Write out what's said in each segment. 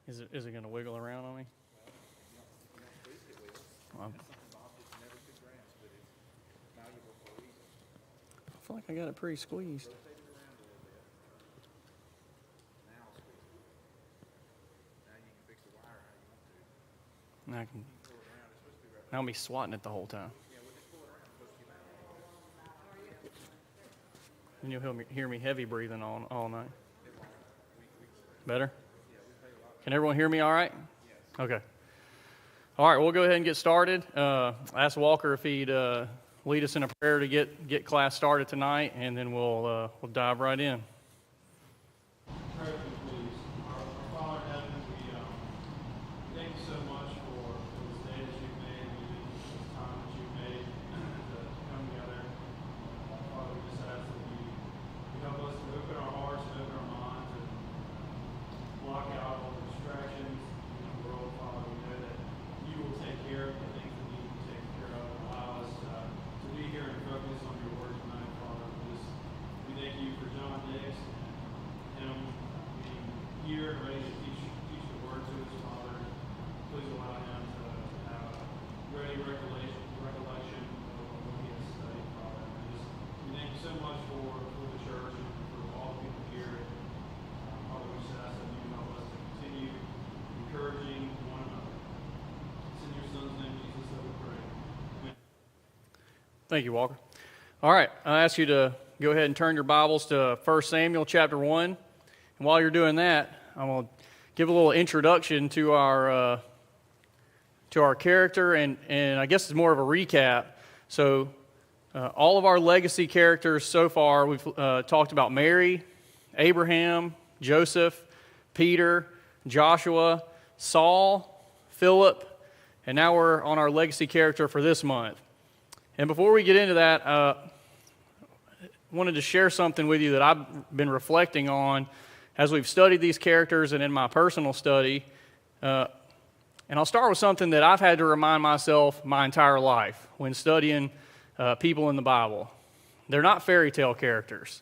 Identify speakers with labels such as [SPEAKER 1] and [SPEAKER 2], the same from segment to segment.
[SPEAKER 1] Is it going to wiggle around on me? Well, I feel like I got it pretty squeezed. Now I'll be swatting it the whole time. And you'll hear me heavy breathing all night. Better? Can everyone hear me all right? Okay. All right, we'll go ahead and get started. I asked Walker if he'd lead us in a prayer to get class started tonight, and then we'll dive right in.
[SPEAKER 2] Pray with me, please. Our Father in heaven, we thank you so much for this day that you've made, this time that you've made to come together. Father, we just ask that you help us to open our hearts, to open our minds, and block out all the distractions in the world. Father, we know that you will take care of the things that need to be taken care of. Allow us to be here and focus on your word tonight, Father. We thank you for John Dix and him being here and ready to teach the word to us, Father. Please allow him to have a ready recollection of what he has studied, Father. We thank you so much for the church and for all the people here. Father, we just ask that you help us to continue encouraging one another. It's in your Son's name, Jesus, that we pray. Amen.
[SPEAKER 1] Thank you, Walker. All right, I ask you to go ahead and turn your Bibles to 1 Samuel chapter 1. And while you're doing that, I'm going to give a little introduction to our character, and I guess it's more of a recap. So all of our legacy characters so far, we've talked about Mary, Abraham, Joseph, Peter, Joshua, Saul, Philip, and now we're on our legacy character for this month. And before we get into that, I wanted to share something with you that I've been reflecting on as we've studied these characters and in my personal study. And I'll start with something that I've had to remind myself my entire life when studying people in the Bible. They're not fairy tale characters.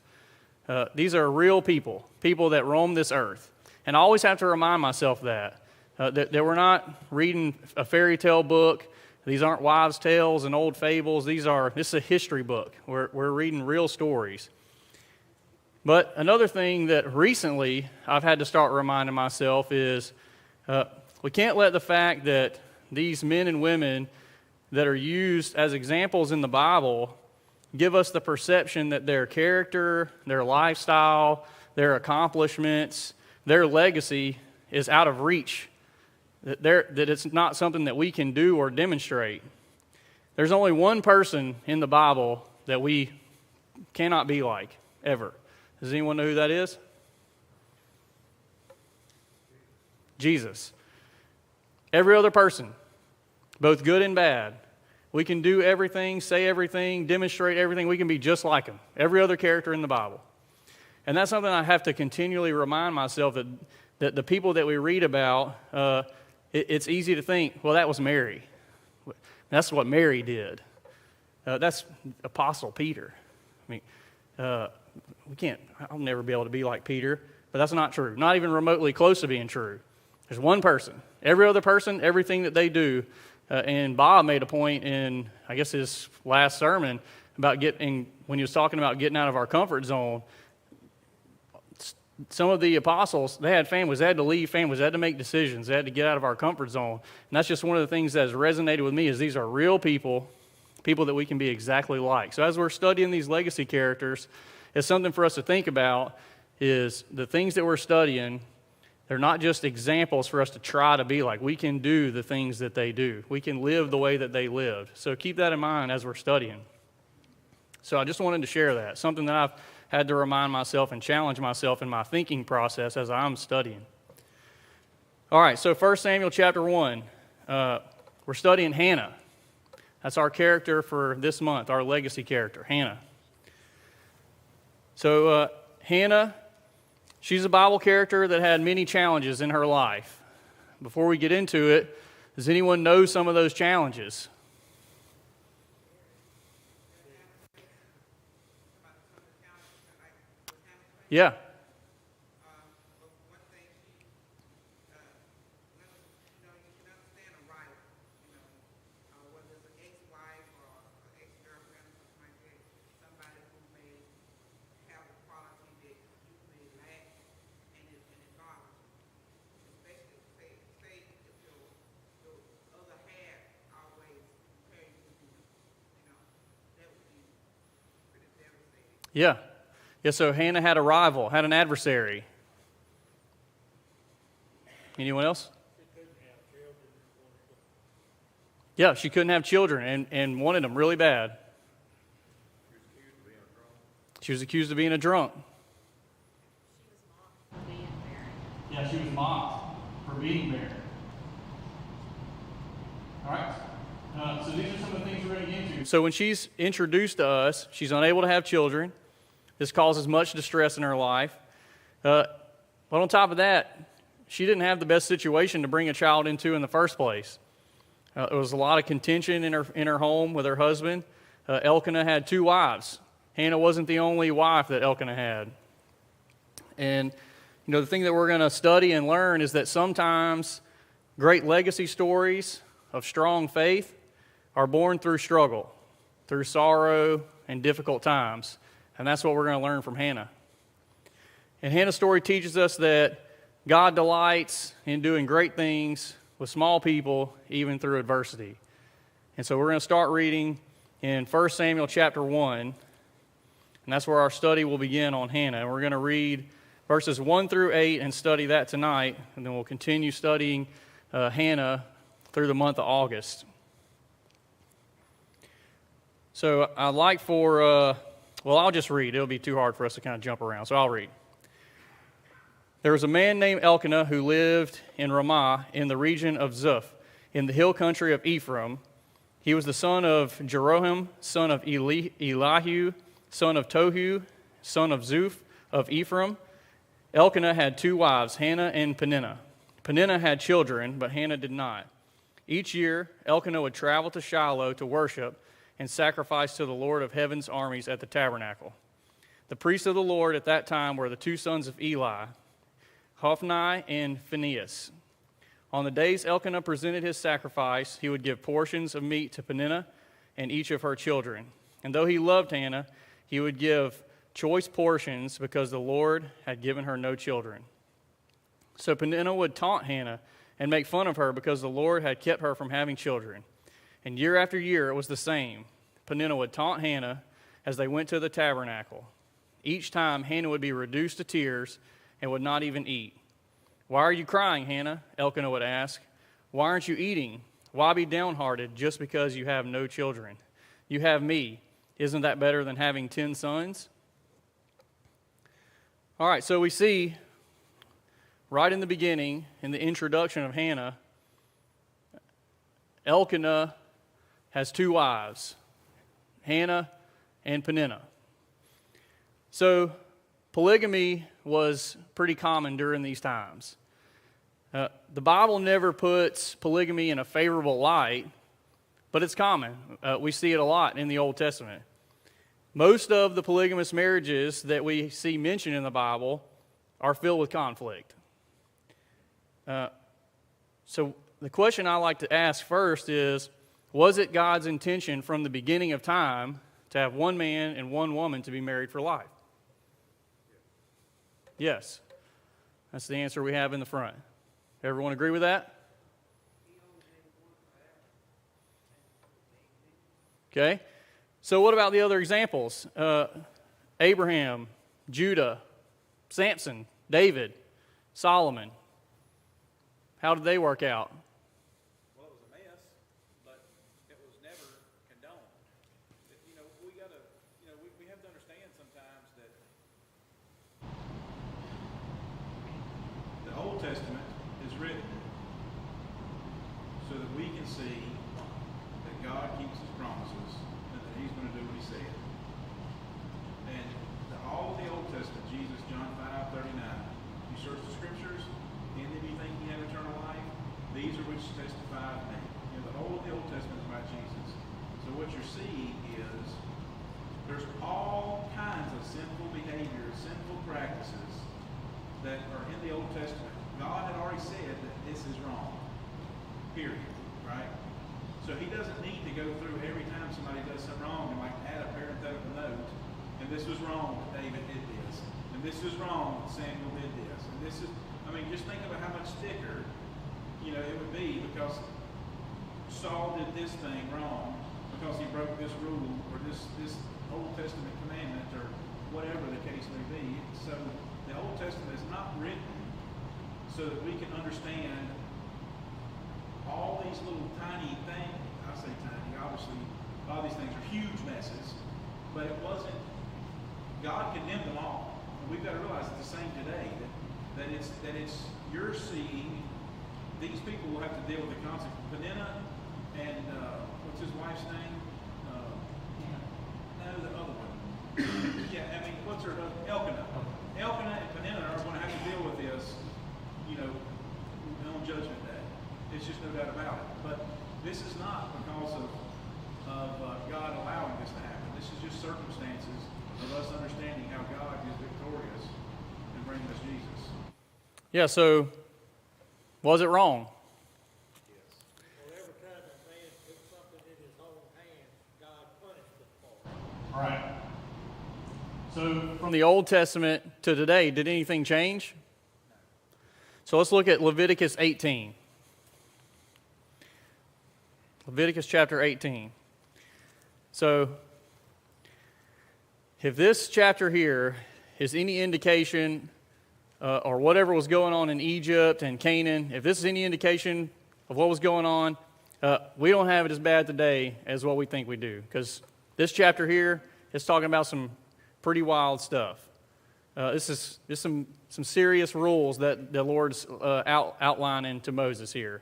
[SPEAKER 1] These are real people that roam this earth. And I always have to remind myself that we're not reading a fairy tale book. These aren't wives' tales and old fables. This is a history book. We're reading real stories. But another thing that recently I've had to start reminding myself is we can't let the fact that these men and women that are used as examples in the Bible give us the perception that their character, their lifestyle, their accomplishments, their legacy is out of reach, that it's not something that we can do or demonstrate. There's only one person in the Bible that we cannot be like, ever. Does anyone know who that is? Jesus. Every other person, both good and bad, we can do everything, say everything, demonstrate everything. We can be just like him. Every other character in the Bible. And that's something I have to continually remind myself that the people that we read about, it's easy to think, well, that was Mary. That's what Mary did. That's Apostle Peter. I mean, I'll never be able to be like Peter, but that's not true. Not even remotely close to being true. There's one person. Every other person, everything that they do, and Bob made a point in, I guess, his last sermon about when he was talking about getting out of our comfort zone. Some of the apostles, they had families, they had to leave families, they had to make decisions, they had to get out of our comfort zone. And that's just one of the things that has resonated with me is these are real people that we can be exactly like. So as we're studying these legacy characters, it's something for us to think about is the things that we're studying, they're not just examples for us to try to be like. We can do the things that they do. We can live the way that they lived. So keep that in mind as we're studying. So I just wanted to share that, something that I've had to remind myself and challenge myself in my thinking process as I'm studying. All right, so 1 Samuel chapter 1, we're studying Hannah. That's our character for this month, our legacy character, Hannah. So Hannah, she's a Bible character that had many challenges in her life. Before we get into it, does anyone know some of those challenges? Yeah. Yeah. Yeah, so Hannah had a rival, had an adversary. Anyone else? Yeah, she couldn't have children and wanted them really bad. She was accused of being a drunk. Yeah, she was mocked for being barren. All right. So these are some of the things we're going to get into. So when she's introduced to us, she's unable to have children. This causes much distress in her life. But on top of that, she didn't have the best situation to bring a child into in the first place. There was a lot of contention in her home with her husband. Elkanah had 2 wives. Hannah wasn't the only wife that Elkanah had. And the thing that we're going to study and learn is that sometimes great legacy stories of strong faith are born through struggle, through sorrow and difficult times. And that's what we're going to learn from Hannah. And Hannah's story teaches us that God delights in doing great things with small people, even through adversity. And so we're going to start reading in 1 Samuel chapter 1. And that's where our study will begin on Hannah. And we're going to read verses 1 through 8 and study that tonight. And then we'll continue studying Hannah through the month of August. So I'd like I'll just read. It'll be too hard for us to kind of jump around, so I'll read. There was a man named Elkanah who lived in Ramah in the region of Zuph, in the hill country of Ephraim. He was the son of Jeroham, son of Elihu, son of Tohu, son of Zuph of Ephraim. Elkanah had 2 wives, Hannah and Peninnah. Peninnah had children, but Hannah did not. Each year, Elkanah would travel to Shiloh to worship and sacrifice to the Lord of heaven's armies at the tabernacle. The priests of the Lord at that time were the 2 sons of Eli, Hophni and Phinehas. On the days Elkanah presented his sacrifice, he would give portions of meat to Peninnah and each of her children. And though he loved Hannah, he would give choice portions because the Lord had given her no children. So Peninnah would taunt Hannah and make fun of her because the Lord had kept her from having children. And year after year it was the same. Peninnah would taunt Hannah as they went to the tabernacle. Each time Hannah would be reduced to tears and would not even eat. "Why are you crying, Hannah?" Elkanah would ask. "Why aren't you eating? Why be downhearted just because you have no children? You have me. Isn't that better than having 10 sons?" All right, so we see right in the beginning, in the introduction of Hannah, Elkanah has 2 wives, Hannah and Peninnah. So polygamy was pretty common during these times. The Bible never puts polygamy in a favorable light, but it's common. We see it a lot in the Old Testament. Most of the polygamous marriages that we see mentioned in the Bible are filled with conflict. So the question I like to ask first is, was it God's intention from the beginning of time to have one man and one woman to be married for life? Yes. That's the answer we have in the front. Everyone agree with that? Okay. So what about the other examples? Abraham, Judah, Samson, David, Solomon. How did they work out?
[SPEAKER 3] Well, it was a mess, but it was never condoned. We have to understand sometimes that
[SPEAKER 2] The Old Testament is written so that we can see that God keeps His promises and that He's going to do what He said. And all of the Old Testament, Jesus, John 5:39, you search the Scriptures, in them you think you have eternal life, these are which testify of me. The whole of the Old Testament is about Jesus. So what you're seeing is there's all kinds of sinful behaviors, sinful practices that are in the Old Testament. God had already said that this is wrong. Period. Right? So He doesn't need to go through every time somebody does something wrong and like add a parenthetical note. And this was wrong that David did this. And this is wrong that Samuel did this. And this is, just think about how much thicker, it would be because Saul did this thing wrong because he broke this rule or this Old Testament commandment or whatever the case may be. So the Old Testament is not written so that we can understand all these little tiny things. I say tiny, obviously, a lot of these things are huge messes, but it wasn't, God condemned them all. And we've got to realize it's the same today, that it's you're seeing, these people will have to deal with the consequence. Peninnah and, what's his wife's name? No, the other one. Yeah, I mean, what's her husband? Elkanah. Elkanah and Peninnah are going to have to deal with this, on Judgment Day. It's just no doubt about it. But this is not because of God allowing this to happen. This is just circumstances of us understanding how God is victorious and bringing us Jesus.
[SPEAKER 1] Yeah, so was it wrong?
[SPEAKER 3] Well, every time a man took something in his own hands, God punished him for it.
[SPEAKER 1] Right. So from the Old Testament to today, did anything change? So let's look at Leviticus 18. Leviticus chapter 18. So if this chapter here is any indication, or whatever was going on in Egypt and Canaan, if this is any indication of what was going on, we don't have it as bad today as what we think we do. Because this chapter here is talking about some pretty wild stuff. This is some serious rules that the Lord's outlining to Moses here.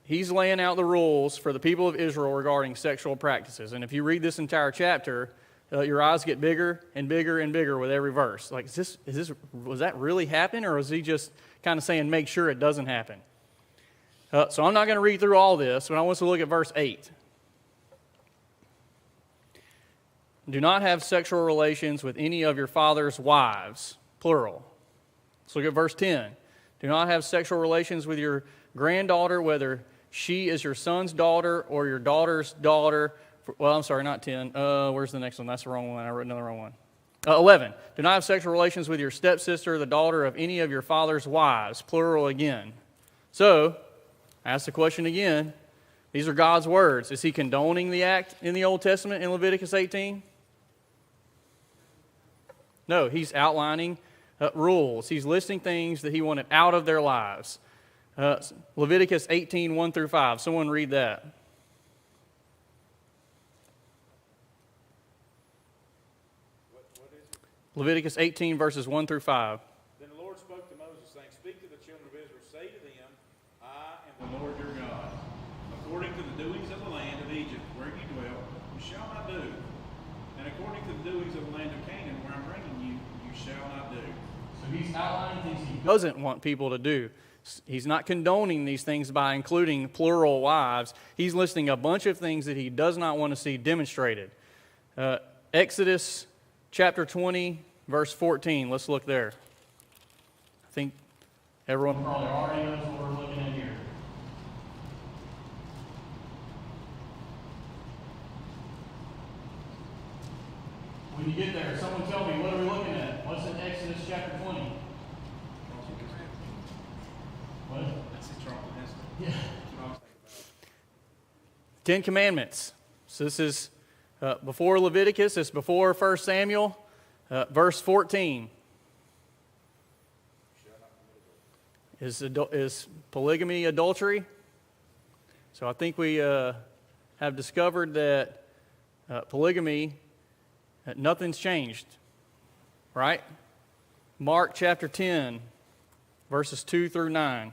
[SPEAKER 1] He's laying out the rules for the people of Israel regarding sexual practices. And if you read this entire chapter, your eyes get bigger and bigger and bigger with every verse. Like, was that really happening, or was he just kind of saying, make sure it doesn't happen? So I'm not going to read through all this, but I want us to look at verse 8. Do not have sexual relations with any of your father's wives, plural. Let's look at verse 10. Do not have sexual relations with your granddaughter, whether she is your son's daughter or your daughter's daughter. Well, I'm sorry, not 10. Where's the next one? That's the wrong one. I wrote another wrong one. 11. Do not have sexual relations with your stepsister, the daughter of any of your father's wives, plural again. So, I ask the question again. These are God's words. Is he condoning the act in the Old Testament in Leviticus 18? No, he's outlining rules. He's listing things that he wanted out of their lives. Leviticus 18, 1 through 5. Someone read that.
[SPEAKER 3] What is it?
[SPEAKER 1] Leviticus 18, verses 1 through 5.
[SPEAKER 3] Then the Lord spoke to Moses, saying, Speak to the children of Israel, say to them, I am the Lord your God.
[SPEAKER 2] According to the doings of the land of Egypt, where you dwell, you shall not do. And according to the doings of the land of Canaan, where I'm bringing you, you shall not do.
[SPEAKER 1] So he's outlining things he doesn't want people to do. He's not condoning these things by including plural wives. He's listing a bunch of things that he does not want to see demonstrated. Exodus chapter 20, verse 14. Let's look there. I think everyone probably already knows what we're looking at here. When you get there, someone tell me, what are we looking at? What's in Exodus chapter 20? What?
[SPEAKER 2] That's the Charlton Heston.
[SPEAKER 1] Yeah.
[SPEAKER 2] That's what I was thinking about.
[SPEAKER 1] 10 Commandments. So this is before Leviticus. It's before 1 Samuel. Verse 14. Is polygamy adultery? So I think we have discovered that polygamy, nothing's changed. Right? Mark chapter 10, verses 2 through 9.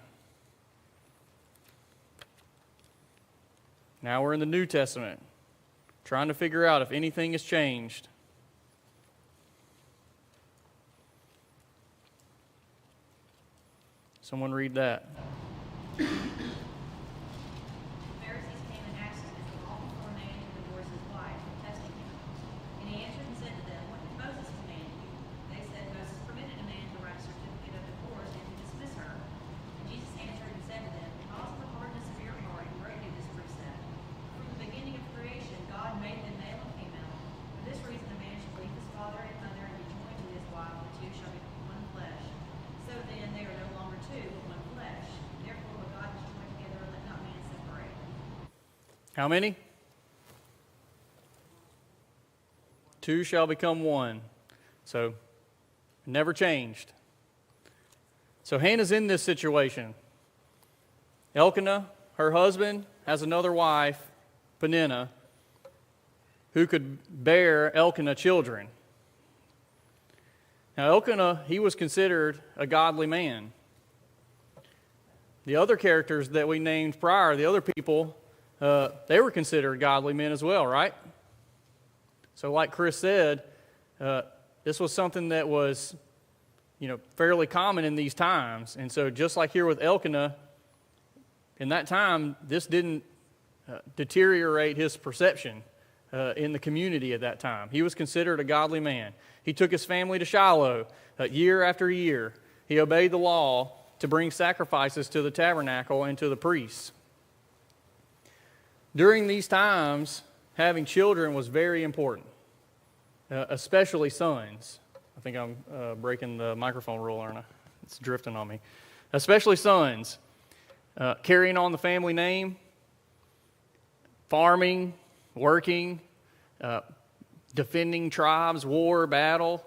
[SPEAKER 1] Now we're in the New Testament, trying to figure out if anything has changed. Someone read that.
[SPEAKER 4] The Pharisees came and asked him, Is it lawful for a man to divorce his wife, testing him? And he answered and said to them, What did Moses command you? They said, Moses permitted a man to write a certificate of divorce and to dismiss her. And Jesus answered and said to them, Because of the hardness of your heart, you wrote you this precept. From the beginning of creation, God made them male and female. For this reason, a man shall leave his father and mother and be joined to his wife, and the two shall become one flesh. So then, they are no longer two, but one flesh. Therefore, what God has joined together, let not man separate.
[SPEAKER 1] How many? two shall become one. So, never changed. So Hannah's in this situation. Elkanah, her husband, has another wife, Peninnah, who could bear Elkanah children. Now Elkanah, he was considered a godly man. The other characters that we named prior, the other people, they were considered godly men as well, right? So like Chris said, this was something that was, fairly common in these times. And so just like here with Elkanah, in that time, this didn't deteriorate his perception in the community at that time. He was considered a godly man. He took his family to Shiloh year after year. He obeyed the law to bring sacrifices to the tabernacle and to the priests. During these times, having children was very important, especially sons. I think I'm breaking the microphone rule, aren't I? It's drifting on me. Especially sons. Carrying on the family name, farming, working, defending tribes, war, battle.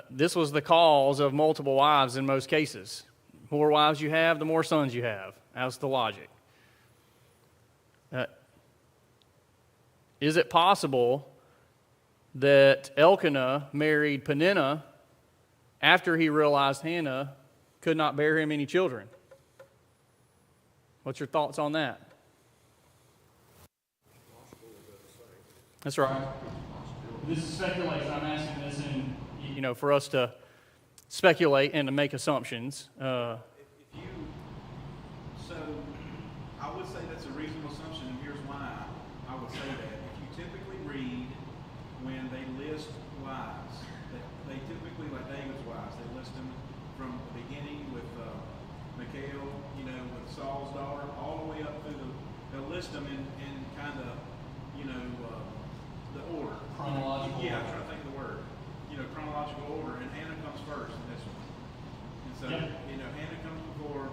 [SPEAKER 1] This was the cause of multiple wives in most cases. The more wives you have, the more sons you have. That's the logic. Is it possible that Elkanah married Peninnah after he realized Hannah could not bear him any children? What's your thoughts on that? That's right. This is speculation. I'm asking this for us to speculate and to make assumptions.
[SPEAKER 2] So I would say that's a reasonable assumption, and here's why I would say that. If you typically read when they list wives, they typically, like David's wives, they list them from the beginning with Michal, with Saul's daughter, all the way up through they'll list them in kind of, the order.
[SPEAKER 1] Chronological.
[SPEAKER 2] Yeah, I'm trying to think of the word. Chronological order, and Hannah comes first in this one. And so, Hannah comes before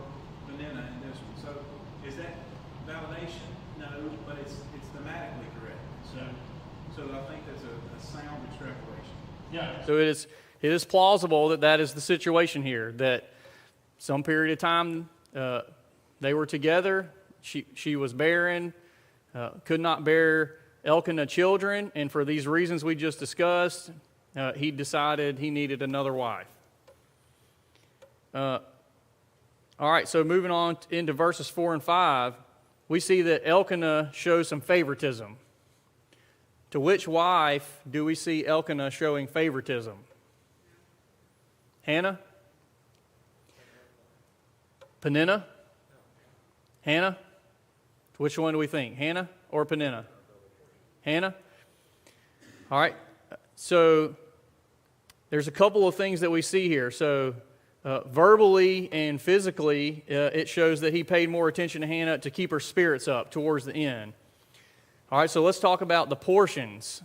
[SPEAKER 2] Peninnah in this one. So, is that validation? No, but it's thematically correct. So I think that's a sound extrapolation.
[SPEAKER 1] Yeah. So it is plausible that is the situation here, that some period of time they were together, she was barren, could not bear Elkanah children, and for these reasons we just discussed, he decided he needed another wife. All right, so moving on into verses 4 and 5, we see that Elkanah shows some favoritism. To which wife do we see Elkanah showing favoritism? Hannah? Peninnah? Hannah? Which one do we think? Hannah or Peninnah? Hannah? All right. So there's a couple of things that we see here. So verbally and physically, it shows that he paid more attention to Hannah to keep her spirits up towards the end. All right, so let's talk about the portions.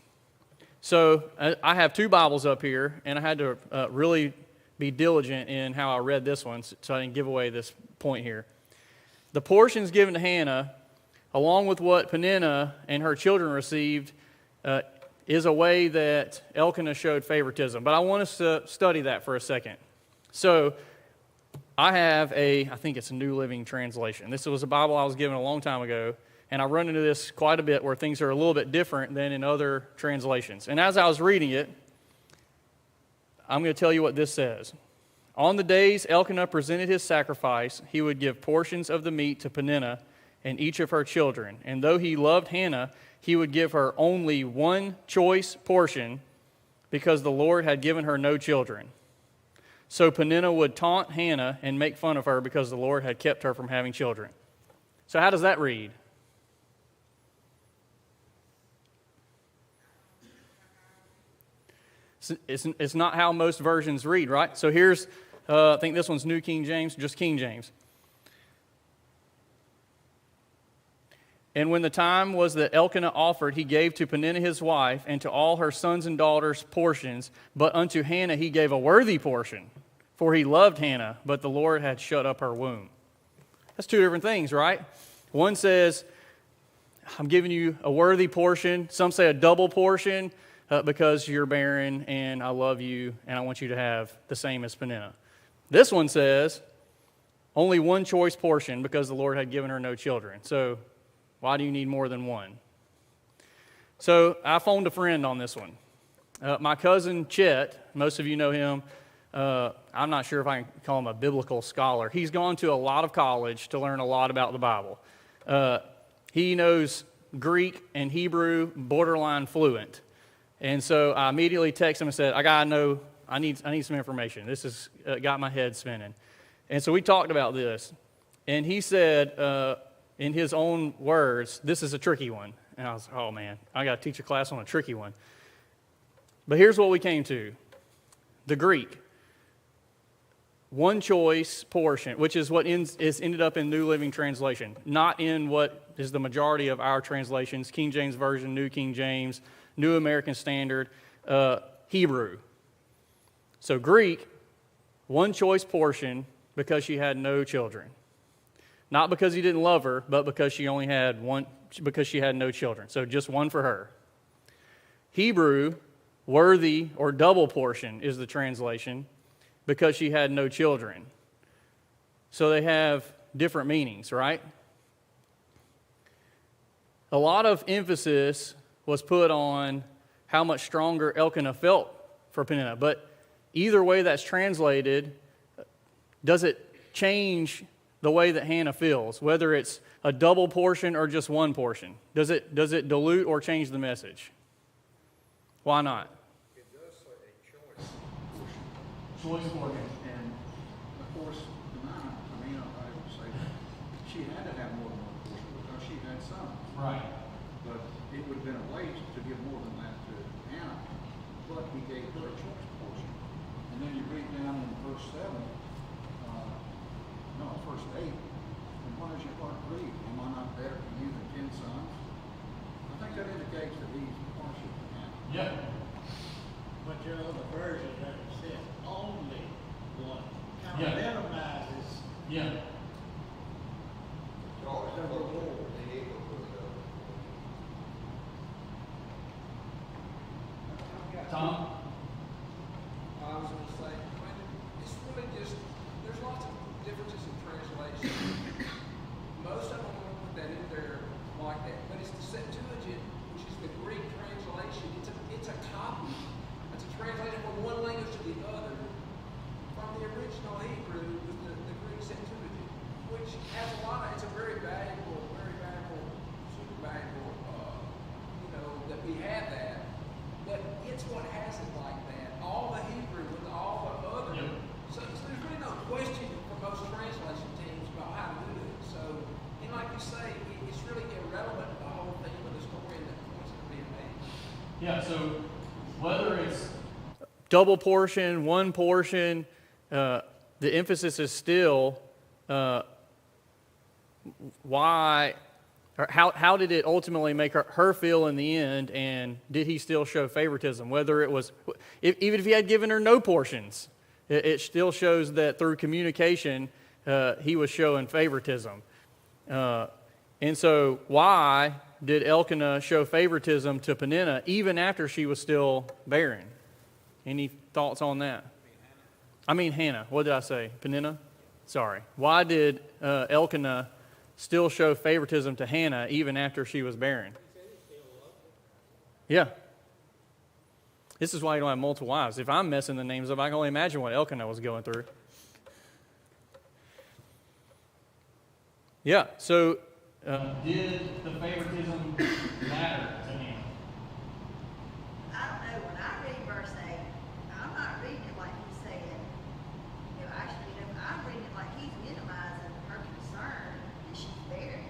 [SPEAKER 1] So I have two Bibles up here, and I had to really be diligent in how I read this one so I didn't give away this point here. The portions given to Hannah, along with what Peninnah and her children received, is a way that Elkanah showed favoritism. But I want us to study that for a second. So I have I think it's a New Living Translation. This was a Bible I was given a long time ago, and I run into this quite a bit where things are a little bit different than in other translations. And as I was reading it, I'm going to tell you what this says. On the days Elkanah presented his sacrifice, he would give portions of the meat to Peninnah and each of her children. And though he loved Hannah, he would give her only one choice portion because the Lord had given her no children. So Peninnah would taunt Hannah and make fun of her because the Lord had kept her from having children. So how does that read? It's not how most versions read, right? So here's, I think this one's New King James, just King James. And when the time was that Elkanah offered, he gave to Peninnah his wife and to all her sons and daughters portions, but unto Hannah he gave a worthy portion, for he loved Hannah, but the Lord had shut up her womb. That's two different things, right? One says, I'm giving you a worthy portion. Some say a double portion because you're barren and I love you and I want you to have the same as Peninnah. This one says only one choice portion because the Lord had given her no children. So why do you need more than one? So I phoned a friend on this one. My cousin Chet, most of you know him. I'm not sure if I can call him a biblical scholar. He's gone to a lot of college to learn a lot about the Bible. He knows Greek and Hebrew borderline fluent. And so I immediately texted him and said, I need some information. This has got my head spinning. And so we talked about this. And he said, in his own words, this is a tricky one. And I was, oh man, I got to teach a class on a tricky one. But here's what we came to. The Greek. One choice portion, which is what is ended up in New Living Translation, not in what is the majority of our translations, King James Version, New King James, New American Standard, Hebrew. So Greek, one choice portion because she had no children. Not because he didn't love her, but because she only had one, because she had no children. So just one for her. Hebrew, worthy or double portion is the translation, because she had no children. So they have different meanings, right? A lot of emphasis was put on how much stronger Elkanah felt for Peninnah. But either way that's translated, does it change the way that Hannah feels? Whether it's a double portion or just one portion. Does it dilute or change the message? Why not?
[SPEAKER 5] It does say a choice.
[SPEAKER 1] Choice portion.
[SPEAKER 5] And of course, I would say she had to have more than one portion because she had sons.
[SPEAKER 1] Right.
[SPEAKER 5] But it would have been a waste to give more than that to Hannah. But he gave her a choice portion. And then you read down in verse 7, verse 8, and why does your heart grieve? Am I not better to you than 10 sons? I think that indicates that he's partial to Hannah.
[SPEAKER 1] Yeah.
[SPEAKER 3] But your other version that says only one. Kind
[SPEAKER 1] Yeah.
[SPEAKER 3] of minimizes
[SPEAKER 1] Yeah.
[SPEAKER 3] the reward.
[SPEAKER 1] Tom?
[SPEAKER 6] I was going to say, it's really just, there's lots of differences in translation. Most of them won't put that in there like that, but it's the Septuagint, which is the Greek translation. It's a copy. It's a translation from one language to the other. From the original Hebrew was the Greek Septuagint, which has a lot of, it's a very valuable, super valuable, that we have that. But it's what has it like that. All the Hebrew with all the other.
[SPEAKER 1] Yep.
[SPEAKER 6] So there's really no question for most translation teams about how to do it. So, and like you say, it's really irrelevant to the whole theme of the story and the points that are being made.
[SPEAKER 1] Yeah, so whether it's double portion, one portion, the emphasis is still why, or how did it ultimately make her feel in the end, and did he still show favoritism? Whether it was, even if he had given her no portions, it still shows that through communication, he was showing favoritism. And so why did Elkanah show favoritism to Peninnah even after she was still barren? Any thoughts on that? Hannah. What did I say? Peninnah? Sorry. Why did Elkanah still show favoritism to Hannah even after she was barren? Yeah. This is why you don't have multiple wives. If I'm messing the names up, I can only imagine what Elkanah was going through. Yeah, so did the favoritism matter to him?
[SPEAKER 4] I don't know, when I read verse 8, I'm not reading it like he's saying, I'm reading it like he's minimizing her concern that she's barren.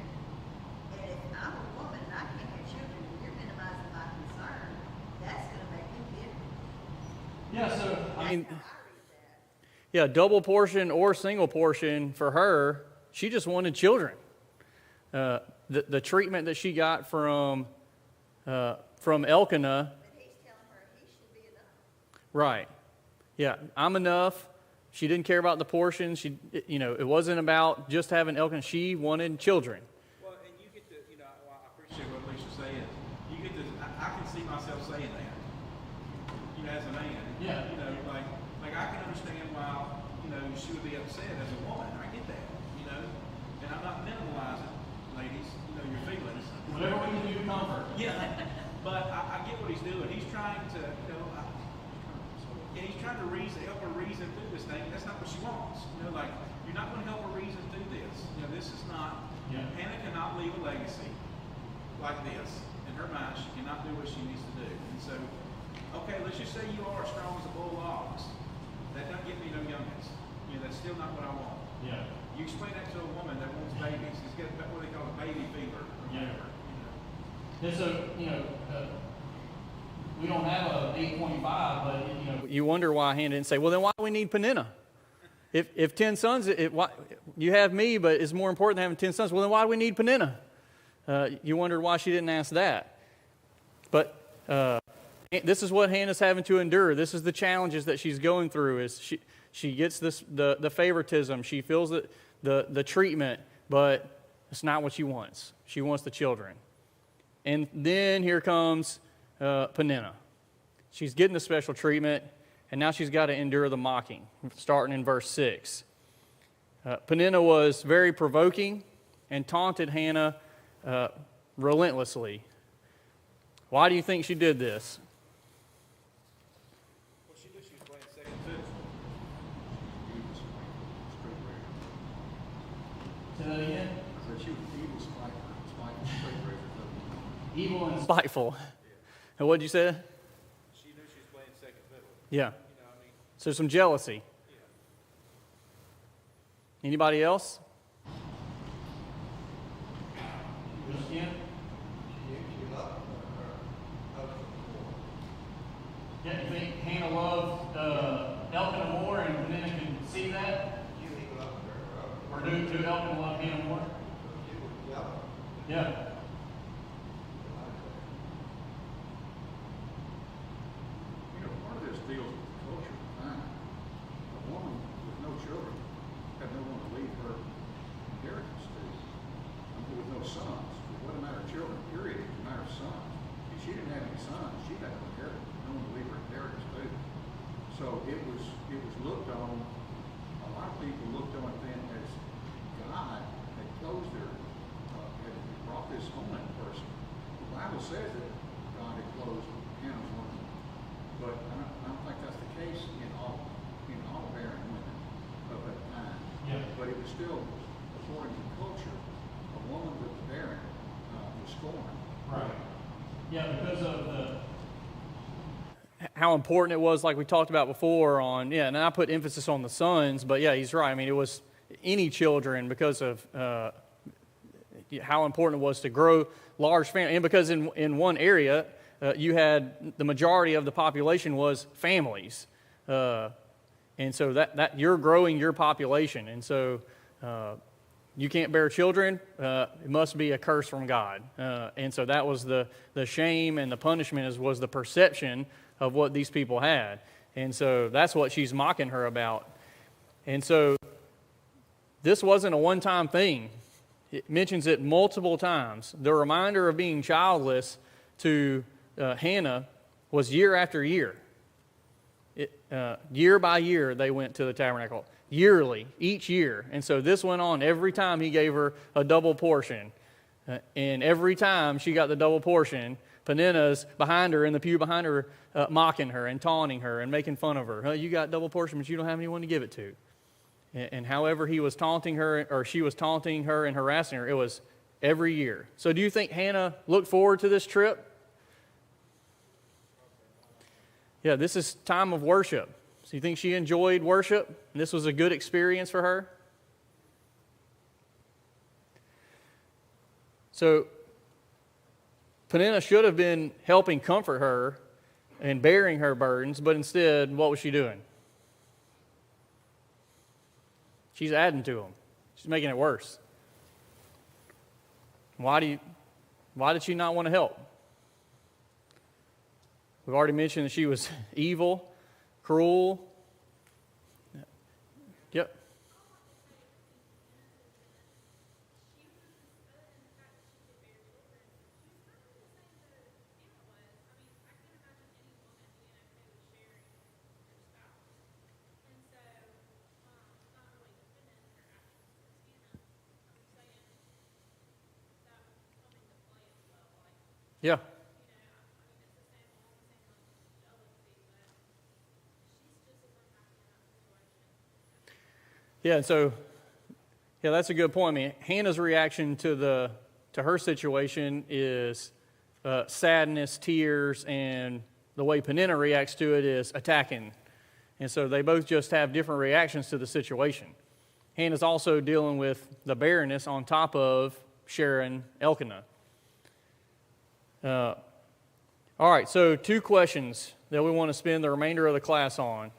[SPEAKER 4] And if I'm a woman and I can't have children and you're minimizing my concern, that's going to make me bitter.
[SPEAKER 1] Yeah, so,
[SPEAKER 4] That's how I read that.
[SPEAKER 1] yeah, double portion or single portion for her, she just wanted children. The treatment that she got from Elkanah.
[SPEAKER 4] But he's telling her he should be enough.
[SPEAKER 1] Right. Yeah, I'm enough. She didn't care about the portion. It wasn't about just having Elkanah. She wanted children.
[SPEAKER 7] Well, and you get to, I appreciate
[SPEAKER 2] would be upset as a woman. I get that, you know. And I'm not minimalizing, ladies, you know, your feelings.
[SPEAKER 1] Whatever we can do to comfort.
[SPEAKER 2] Yeah, but I get what he's doing. He's trying to, you know, yeah, he's trying to help her reason through this thing. That's not what she wants. You know, like, you're not going to help her reason through this. You know, this is not, Hannah cannot leave a legacy like this. In her mind, she cannot do what she needs to do. And so, okay, let's just say you are as strong as a bull of ox. That doesn't get me no youngins. You know, that's still not what I want.
[SPEAKER 1] Yeah.
[SPEAKER 2] You explain that to a woman that wants babies. It's got what they call a baby fever or whatever. You know.
[SPEAKER 1] And so, we don't have a 8.5, but, you wonder why Hannah didn't say, well, then why do we need Peninnah? If 10 sons, why, you have me, but it's more important than having 10 sons. Well, then why do we need Peninnah? You wondered why she didn't ask that. But this is what Hannah's having to endure. This is the challenges that she's going through. Is she gets the favoritism. She feels the treatment, but it's not what she wants. She wants the children. And then here comes Peninnah. She's getting the special treatment, and now she's got to endure the mocking, starting in verse 6. Peninnah was very provoking and taunted Hannah relentlessly. Why do you think she did this?
[SPEAKER 2] Well, she knew she was playing second fiddle.
[SPEAKER 1] Say that again?
[SPEAKER 5] I said she was evil, spiteful, straight razor.
[SPEAKER 1] Evil and spiteful. And what did you say?
[SPEAKER 2] She knew she was playing second fiddle.
[SPEAKER 1] Yeah.
[SPEAKER 2] You know, I mean,
[SPEAKER 1] So some jealousy.
[SPEAKER 2] yeah.
[SPEAKER 1] Anybody else? Yeah, you think Hannah loved Elkanah more, and Peninnah can see that? Or do Elkanah love Hannah more? Yeah.
[SPEAKER 5] You know, part of this deals with the culture of the time. A woman with no children had no one to leave her inheritance to. With no sons. It wasn't a matter of children, period. It was a matter of sons. If she didn't have any sons, she had no inheritance. No one to leave her inheritance to. So it was looked on, a lot of people looked on it then as God had closed her, had brought this on that person. The Bible says that God had closed Hannah's womb. But I don't think that's the case in all barren women of that time.
[SPEAKER 1] Yeah.
[SPEAKER 5] But it was still, according to culture, a woman that was barren was scorned.
[SPEAKER 1] Right. Yeah, because of how important it was, like we talked about before, and I put emphasis on the sons, but yeah, he's right. I mean, it was any children because of how important it was to grow large families. And because in one area, you had the majority of the population was families. And so that you're growing your population. And so you can't bear children, it must be a curse from God. And so that was the shame and the punishment was the perception of what these people had. And so that's what she's mocking her about. And so this wasn't a one-time thing. It mentions it multiple times. The reminder of being childless to Hannah was year after year. Year by year they went to the tabernacle. Yearly, each year. And so this went on every time he gave her a double portion. And every time she got the double portion, Peninnah's behind her in the pew behind her, mocking her and taunting her and making fun of her. You got double portion, but you don't have anyone to give it to. And however he was taunting her, or she was taunting her and harassing her, it was every year. So do you think Hannah looked forward to this trip? Yeah, this is time of worship. So you think she enjoyed worship? And this was a good experience for her? So Peninnah should have been helping comfort her and bearing her burdens, but instead, what was she doing? She's adding to them. She's making it worse. Why did she not want to help? We've already mentioned that she was evil, cruel. Yep. Yeah. Yeah, so yeah, that's a good point. I mean, Hannah's reaction to her situation is sadness, tears, and the way Peninnah reacts to it is attacking. And so they both just have different reactions to the situation. Hannah's also dealing with the barrenness on top of sharing Elkanah. All right, so 2 questions that we want to spend the remainder of the class on.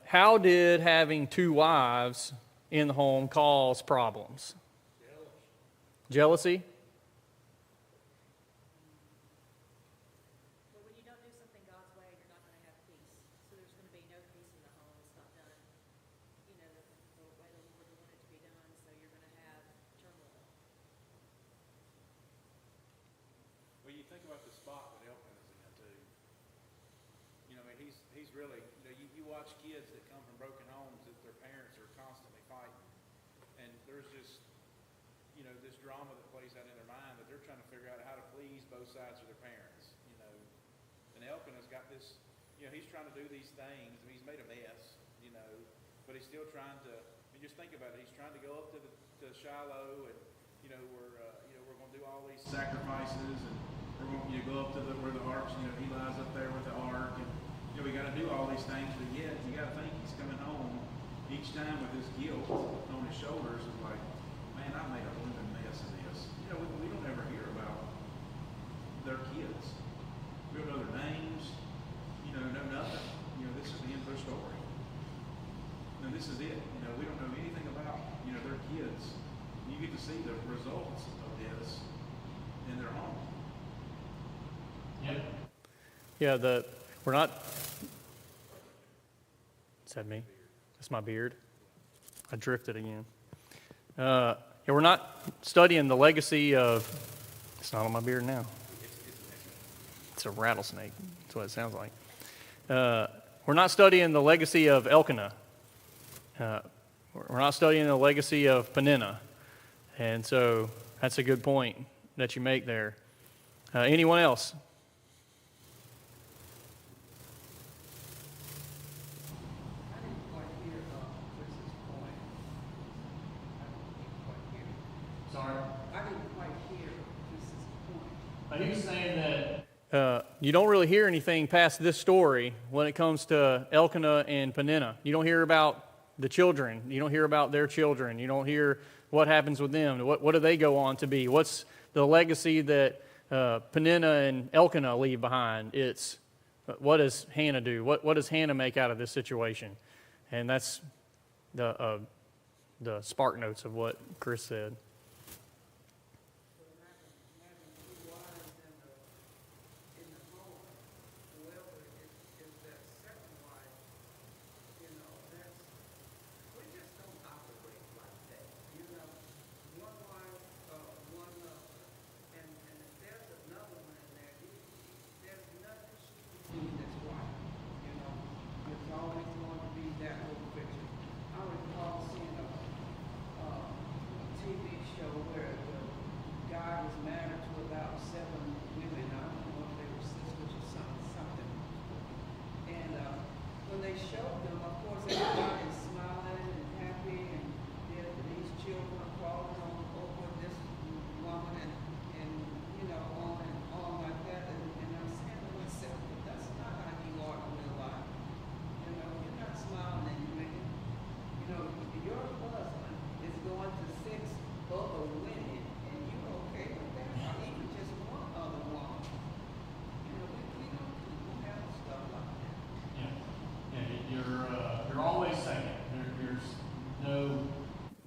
[SPEAKER 1] How did having 2 wives in the home cause problems? Jealousy?
[SPEAKER 4] But when you don't do something God's way, you're not going to have peace. So there's going to be no peace in the home. It's not done, the way the Lord wanted it to be done. So you're going to have turmoil.
[SPEAKER 2] Well, you think about the spot that Elkanah is in too. I mean, he's really, you watch kids that come from broken homes that their parents are constantly fighting, and there's just, this drama that plays out in their mind that they're trying to figure out how to please both sides of their parents, And Elkanah's got this, he's trying to do these things, and he's made a mess, but he's still trying to. Just think about it. He's trying to go up to Shiloh, and we're going to do all these sacrifices, and we're going to go up to where the ark. He lies up there with the ark, and we got to do all these things. But yet, you got to think he's coming home each time with his guilt on his shoulders, and like, man, I made a blooming mess of this. We don't ever hear about their kids. We don't know their names. Know nothing. This is the end of their story. And this is it. We don't know anything about, their kids. You get to see the results of this in their home.
[SPEAKER 1] Yep. Yeah, we're not. Is that me? That's my beard. I drifted again. Yeah, we're not studying the legacy of. It's not on my beard now. It's a rattlesnake. That's what it sounds like. We're not studying the legacy of Elkanah. We're not studying the legacy of Peninnah. And so that's a good point that you make there. Anyone else?
[SPEAKER 6] I didn't quite hear Chris's point.
[SPEAKER 1] Sorry?
[SPEAKER 6] I didn't quite hear Chris's point.
[SPEAKER 1] He was saying that you don't really hear anything past this story when it comes to Elkanah and Peninnah. You don't hear about the children. You don't hear about their children. You don't hear what happens with them. What do they go on to be? What's the legacy that Peninnah and Elkanah leave behind? It's what does Hannah do? What does Hannah make out of this situation? And that's the spark notes of what Chris said.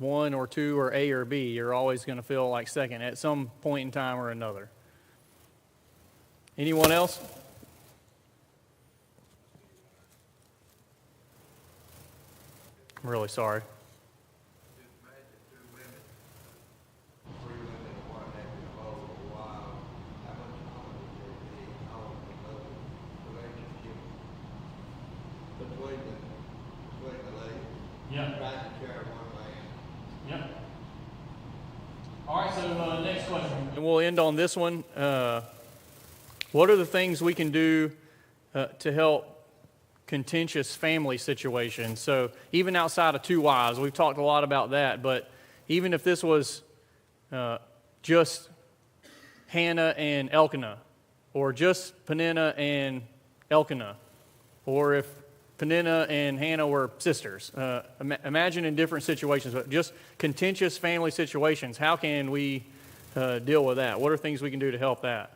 [SPEAKER 1] One or two or A or B, you're always going to feel like second at some point in time or another. Anyone else? I'm really sorry. Yeah. All right, so next question. And we'll end on this one. What are the things we can do to help contentious family situations? So even outside of two wives, we've talked a lot about that, but even if this was just Hannah and Elkanah, or just Peninnah and Elkanah, or if Peninnah and Hannah were sisters. Imagine in different situations, but just contentious family situations. How can we deal with that? What are things we can do to help that?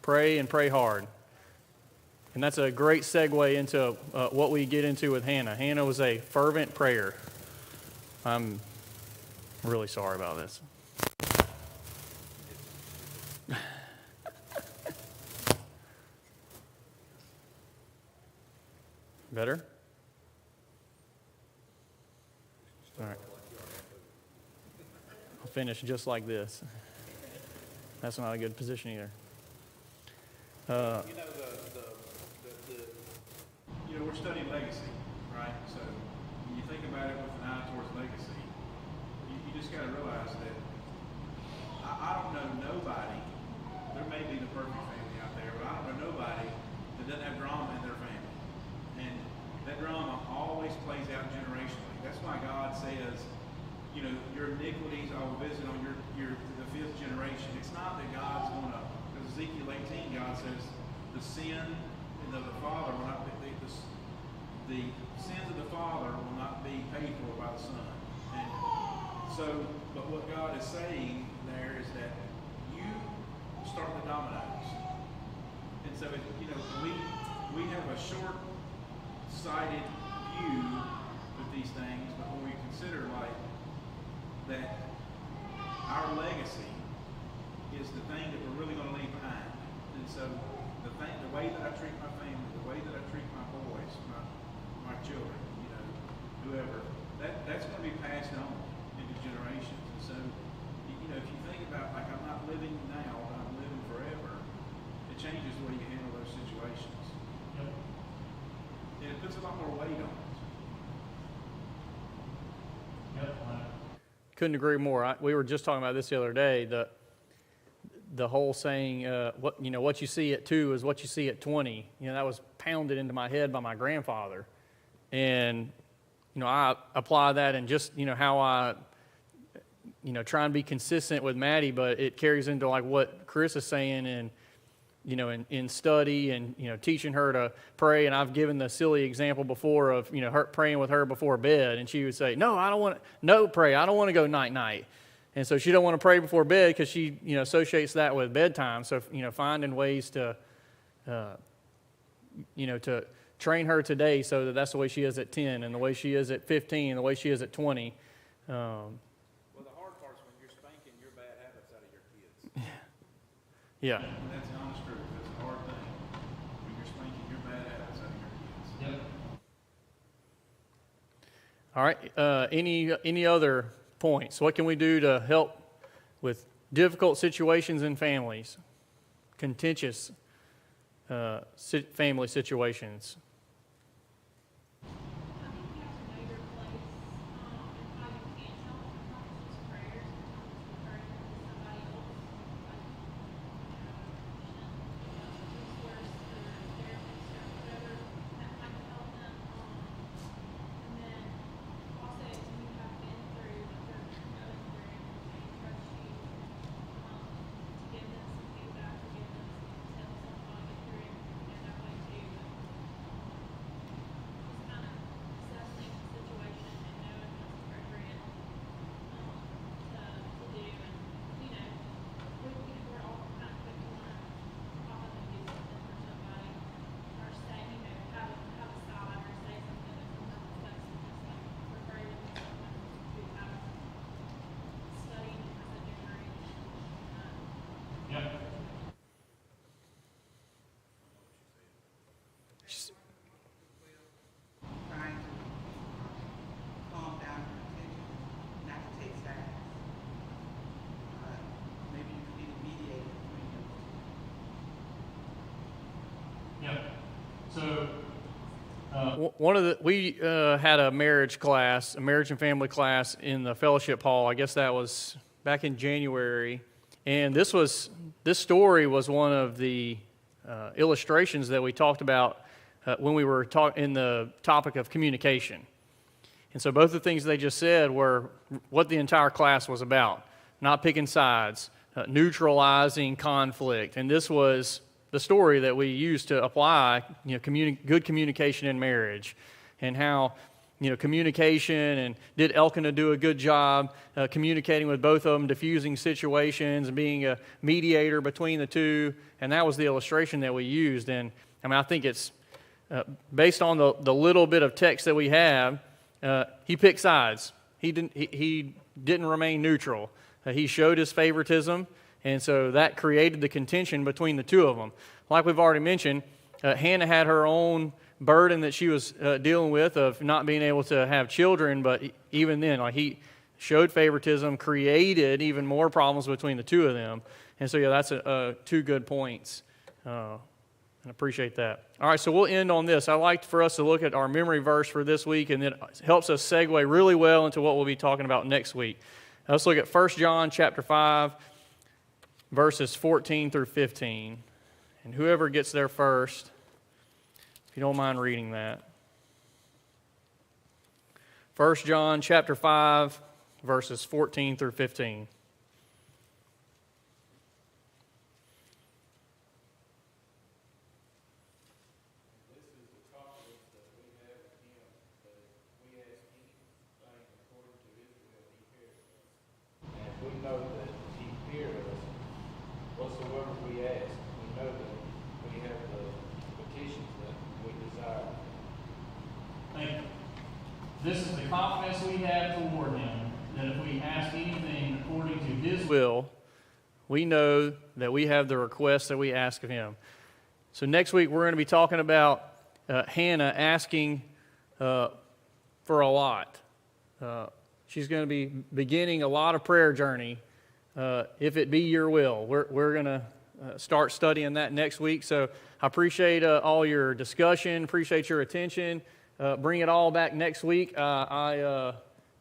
[SPEAKER 1] Pray and pray hard. And that's a great segue into what we get into with Hannah. Hannah was a fervent prayer. I'm really sorry about this. Better? All right. I'll finish just like this. That's not a good position either.
[SPEAKER 2] We're studying legacy, right? So when you think about it with an eye towards legacy, you just got to realize that I don't know nobody. There may be the perfect family out there, but I don't know nobody that doesn't have drama in their family. And that drama always plays out generationally. That's why God says, your iniquities I will visit on the fifth generation. It's not that God's going to, Ezekiel 18, God says, the sin of the father will not be, the sins of the father will not be paid for by the son. And so, but what God is saying there is that you start the dominoes. And so, we have a short-sighted view with these things, but when we consider that our legacy is the thing that we're really going to leave behind. And so the way that I treat my family, the way that I treat my boys, my children, whoever, that's going to be passed on into generations. And so, if you think about, I'm not living now, but I'm living forever, it changes the way you handle those situations. Yep. And it puts a lot more weight on it.
[SPEAKER 1] Yep. Couldn't agree more. We were just talking about this the other day. The whole saying, what you see at 2 is what you see at 20. That was pounded into my head by my grandfather, and I apply that in just how I try and be consistent with Maddie, but it carries into what Chris is saying, and in study and teaching her to pray. And I've given the silly example before of her praying with her before bed, and she would say, "No, I don't want to. No, pray. I don't want to go night." And so she don't want to pray before bed because she, associates that with bedtime. So, finding ways to, to train her today so that that's the way she is at 10 and the way she is at 15 and the way she is at 20.
[SPEAKER 2] Well, the hard part's when you're spanking your bad habits out of your kids.
[SPEAKER 1] Yeah.
[SPEAKER 2] And that's the honest truth. That's a hard thing. When you're spanking your bad habits out of your kids. Yep.
[SPEAKER 1] All right. Any other points? What can we do to help with difficult situations in families, contentious family situations?
[SPEAKER 4] I think you have to know your place and how you can help. Sometimes it's just prayers, sometimes it's referring to somebody else, resource or therapist or whatever that might help them. And then also, if you have been through what they're going through, they trust you to give them some feedback, to give them some tips on how to get through it, and that way too. Just kind of assessing the situation and knowing what's appropriate to do. And we're all kind of quick to want to pop up and do something for somebody, or say, have a side or say something, or sometimes it's just refer to someone who has studied and has a degree.
[SPEAKER 1] Yeah.
[SPEAKER 7] Trying to calm down your tension, not to take sides. Maybe you could be the mediator between those two.
[SPEAKER 1] Yeah. So We had a marriage class, a marriage and family class in the fellowship hall. I guess that was back in January, and this story was one of the illustrations that we talked about when we were in the topic of communication. And so both the things they just said were what the entire class was about: not picking sides, neutralizing conflict, and this was the story that we used to apply, good communication in marriage, and how, communication, and did Elkanah do a good job communicating with both of them, diffusing situations, and being a mediator between the two, and that was the illustration that we used. And I think it's based on the little bit of text that we have. He picked sides. He didn't remain neutral. He showed his favoritism. And so that created the contention between the two of them. Like we've already mentioned, Hannah had her own burden that she was dealing with of not being able to have children, but even then, he showed favoritism, created even more problems between the two of them. And so, that's two good points. And I appreciate that. All right, so we'll end on this. I'd like for us to look at our memory verse for this week, and it helps us segue really well into what we'll be talking about next week. Let's look at 1 John chapter 5, verses 14 through 15. And whoever gets there first, if you don't mind reading that. 1 John chapter 5, verses 14 through 15.
[SPEAKER 2] We know that He hears us whatsoever we ask. We know that we have the petitions that we desire.
[SPEAKER 1] Thank you. This is the confidence we have toward Him, that if we ask anything according to His will, we know that we have the requests that we ask of Him. So next week we're going to be talking about Hannah asking for a lot. She's going to be beginning a lot of prayer journey, if it be your will. We're going to start studying that next week. So I appreciate all your discussion, appreciate your attention. Bring it all back next week. I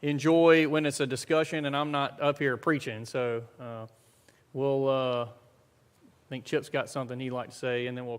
[SPEAKER 1] enjoy when it's a discussion and I'm not up here preaching. So I think Chip's got something he'd like to say, and then we'll